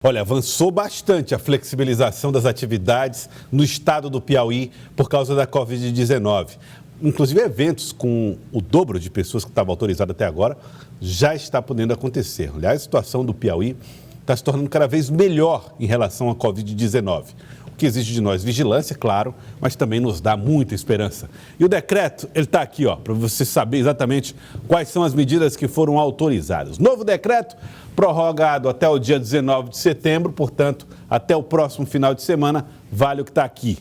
Olha, avançou bastante a flexibilização das atividades no estado do Piauí por causa da Covid-19. Inclusive, eventos com o dobro de pessoas que estavam autorizadas até agora já está podendo acontecer. Aliás, a situação do Piauí está se tornando cada vez melhor em relação à Covid-19. O que exige de nós vigilância, claro, mas também nos dá muita esperança. E o decreto, ele está aqui, para você saber exatamente quais são as medidas que foram autorizadas. Novo decreto prorrogado até o dia 19 de setembro, portanto, até o próximo final de semana, vale o que está aqui.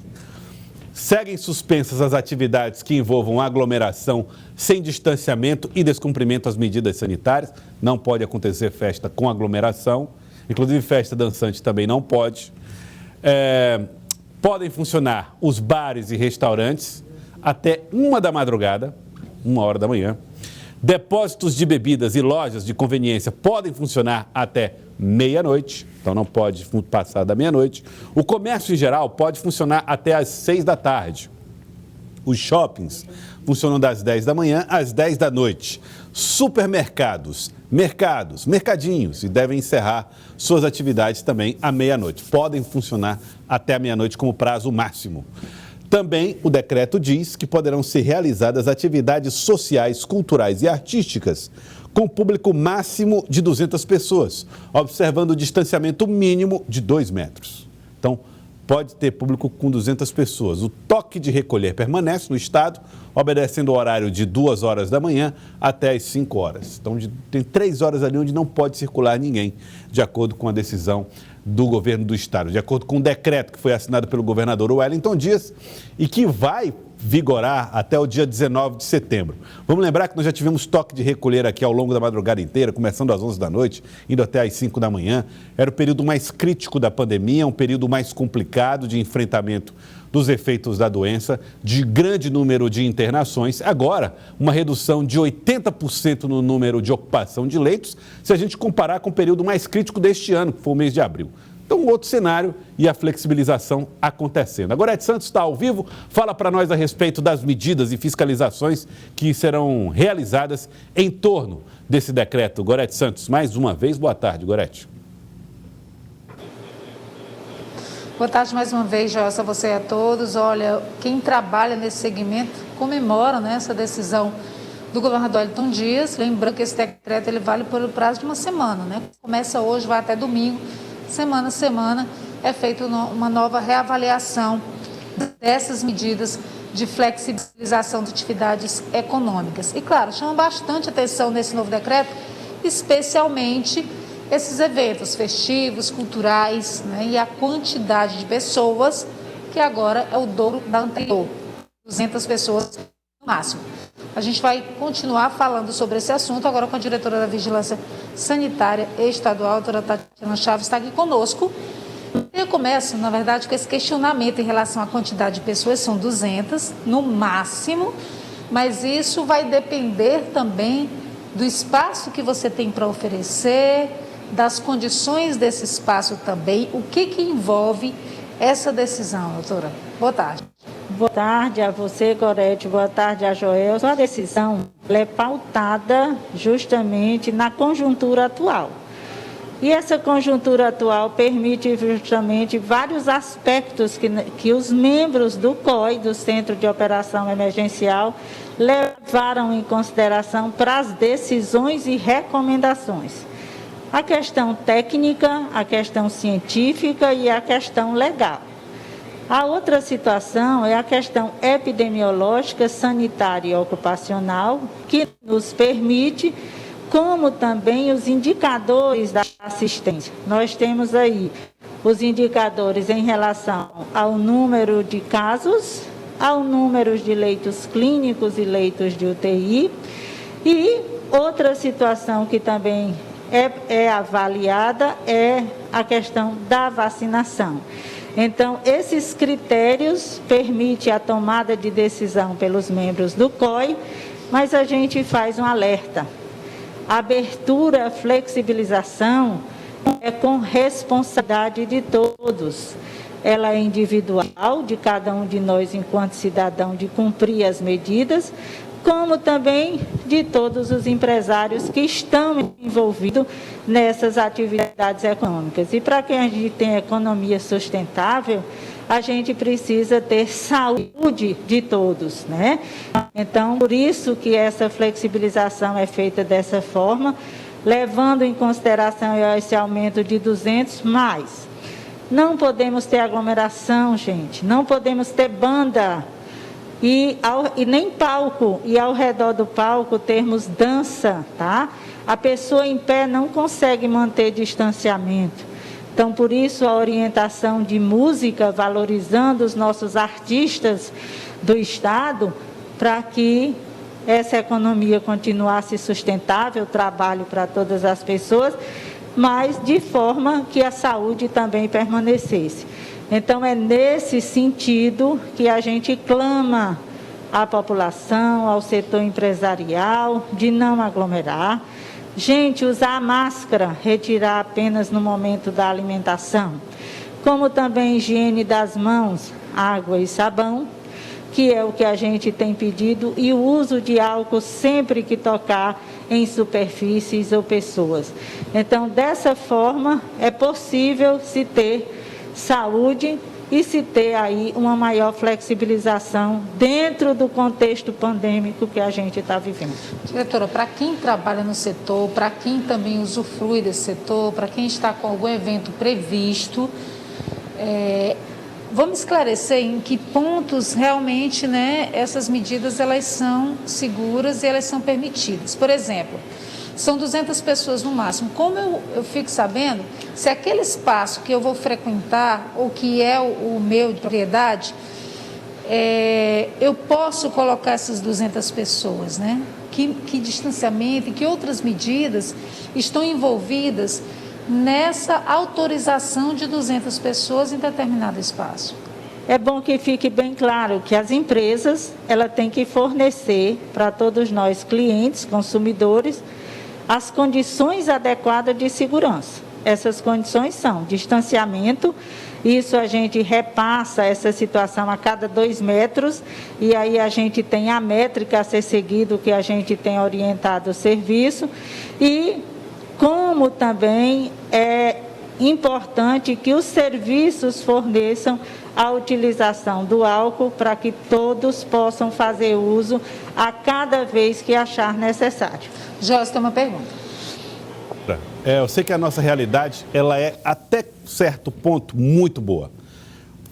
Seguem suspensas as atividades que envolvam aglomeração sem distanciamento e descumprimento às medidas sanitárias. Não pode acontecer festa com aglomeração, inclusive festa dançante também não pode. Podem funcionar os bares e restaurantes até 1 da madrugada, 1 hora da manhã. Depósitos de bebidas e lojas de conveniência podem funcionar até meia-noite, então não pode passar da meia-noite. O comércio em geral pode funcionar até às 6 da tarde. Os shoppings funcionam das 10 da manhã às 10 da noite. Supermercados, mercados, mercadinhos e devem encerrar suas atividades também à meia-noite. Podem funcionar até a meia-noite como prazo máximo. Também o decreto diz que poderão ser realizadas atividades sociais, culturais e artísticas com público máximo de 200 pessoas, observando o distanciamento mínimo de 2 metros. Então, pode ter público com 200 pessoas. O toque de recolher permanece no estado, obedecendo o horário de 2 horas da manhã até as 5 horas. Então, tem 3 horas ali onde não pode circular ninguém, de acordo com a decisão do governo do estado, de acordo com o decreto que foi assinado pelo governador Wellington Dias e que vai vigorar até o dia 19 de setembro. Vamos lembrar que nós já tivemos toque de recolher aqui ao longo da madrugada inteira, começando às 11 da noite, indo até às 5 da manhã. Era o período mais crítico da pandemia, um período mais complicado de enfrentamento dos efeitos da doença, de grande número de internações. Agora, uma redução de 80% no número de ocupação de leitos, se a gente comparar com o período mais crítico deste ano, que foi o mês de abril. Então, um outro cenário e a flexibilização acontecendo. A Gorete Santos está ao vivo, fala para nós a respeito das medidas e fiscalizações que serão realizadas em torno desse decreto. Gorete Santos, mais uma vez, boa tarde, Gorete. Boa tarde mais uma vez, Jossa, a você e a todos. Olha, quem trabalha nesse segmento comemora, essa decisão do governador Wellington Dias. Lembrando que esse decreto ele vale por prazo de uma semana, Começa hoje, vai até domingo, semana a semana, é feita uma nova reavaliação dessas medidas de flexibilização de atividades econômicas. E, claro, chama bastante atenção nesse novo decreto, especialmente esses eventos festivos, culturais, e a quantidade de pessoas, que agora é o dobro da anterior, 200 pessoas no máximo. A gente vai continuar falando sobre esse assunto agora com a diretora da Vigilância Sanitária Estadual, a doutora Tatiana Chaves, está aqui conosco. Eu começo, na verdade, com esse questionamento em relação à quantidade de pessoas, são 200 no máximo, mas isso vai depender também do espaço que você tem para oferecer, das condições desse espaço também. O que envolve essa decisão, doutora? Boa tarde. Boa tarde a você, Gorete. Boa tarde a Joel. A decisão é pautada justamente na conjuntura atual. E essa conjuntura atual permite justamente vários aspectos que os membros do COI, do Centro de Operação Emergencial, levaram em consideração para as decisões e recomendações. A questão técnica, a questão científica e a questão legal. A outra situação é a questão epidemiológica, sanitária e ocupacional, que nos permite, como também os indicadores da assistência. Nós temos aí os indicadores em relação ao número de casos, ao número de leitos clínicos e leitos de UTI, e outra situação que também é avaliada é a questão da vacinação. Então, esses critérios permitem a tomada de decisão pelos membros do COI, mas a gente faz um alerta. A abertura, a flexibilização é com responsabilidade de todos. Ela é individual, de cada um de nós enquanto cidadão, de cumprir as medidas, como também de todos os empresários que estão envolvidos nessas atividades econômicas. E para que a gente tenha economia sustentável, a gente precisa ter saúde de todos, né? Então, por isso que essa flexibilização é feita dessa forma, levando em consideração esse aumento de 200 mais. Não podemos ter aglomeração, gente, não podemos ter banda e nem palco, e ao redor do palco termos dança, tá? A pessoa em pé não consegue manter distanciamento. Então, por isso, a orientação de música, valorizando os nossos artistas do Estado, para que essa economia continuasse sustentável, trabalho para todas as pessoas, mas de forma que a saúde também permanecesse. Então, é nesse sentido que a gente clama à população, ao setor empresarial, de não aglomerar. Gente, usar a máscara, retirar apenas no momento da alimentação, como também higiene das mãos, água e sabão, que é o que a gente tem pedido, e o uso de álcool sempre que tocar em superfícies ou pessoas. Então, dessa forma, é possível se ter saúde e se ter aí uma maior flexibilização dentro do contexto pandêmico que a gente está vivendo. Diretora, para quem trabalha no setor, para quem também usufrui desse setor, para quem está com algum evento previsto, vamos esclarecer em que pontos realmente, né, essas medidas elas são seguras e elas são permitidas. Por exemplo, são 200 pessoas no máximo. Como eu fico sabendo, se aquele espaço que eu vou frequentar, ou que é o meu de propriedade, eu posso colocar essas 200 pessoas, né? Que distanciamento e que outras medidas estão envolvidas nessa autorização de 200 pessoas em determinado espaço? É bom que fique bem claro que as empresas, ela tem que fornecer para todos nós, clientes, consumidores, as condições adequadas de segurança. Essas condições são distanciamento, isso a gente repassa essa situação a cada 2 metros, e aí a gente tem a métrica a ser seguido, que a gente tem orientado o serviço, e como também é importante que os serviços forneçam a utilização do álcool para que todos possam fazer uso a cada vez que achar necessário. Joyce, tem uma pergunta. Eu sei que a nossa realidade, ela é até certo ponto muito boa.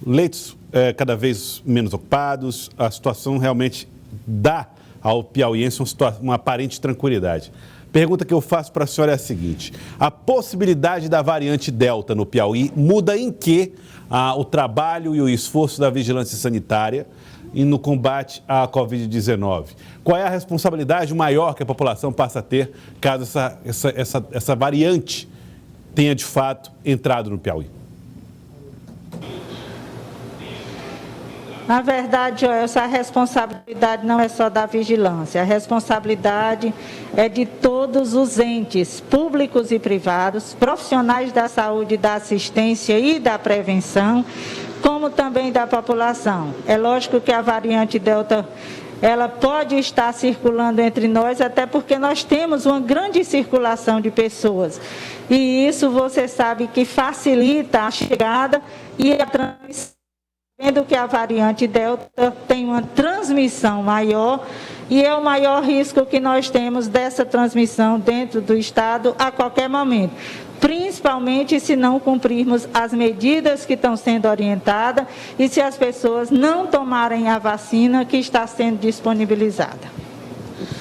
Leitos cada vez menos ocupados, a situação realmente dá ao piauiense uma aparente tranquilidade. Pergunta que eu faço para a senhora é a seguinte: a possibilidade da variante Delta no Piauí muda em que o trabalho e o esforço da vigilância sanitária e no combate à Covid-19? Qual é a responsabilidade maior que a população passa a ter caso essa variante tenha de fato entrado no Piauí? Na verdade, essa responsabilidade não é só da vigilância, a responsabilidade é de todos os entes, públicos e privados, profissionais da saúde, da assistência e da prevenção, como também da população. É lógico que a variante Delta, ela pode estar circulando entre nós, até porque nós temos uma grande circulação de pessoas. E isso você sabe que facilita a chegada e a transmissão. Vendo que a variante Delta tem uma transmissão maior e é o maior risco que nós temos dessa transmissão dentro do Estado a qualquer momento, principalmente se não cumprirmos as medidas que estão sendo orientadas e se as pessoas não tomarem a vacina que está sendo disponibilizada.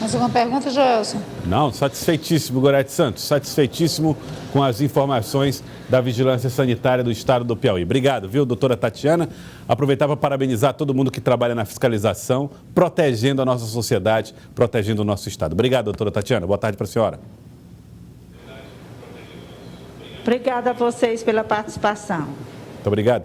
Mais alguma pergunta, Joelson? Não, satisfeitíssimo, Gorete Santos, satisfeitíssimo com as informações da Vigilância Sanitária do Estado do Piauí. Obrigado, viu, doutora Tatiana? Aproveitar para parabenizar todo mundo que trabalha na fiscalização, protegendo a nossa sociedade, protegendo o nosso Estado. Obrigado, doutora Tatiana. Boa tarde para a senhora. Obrigada a vocês pela participação. Muito obrigado.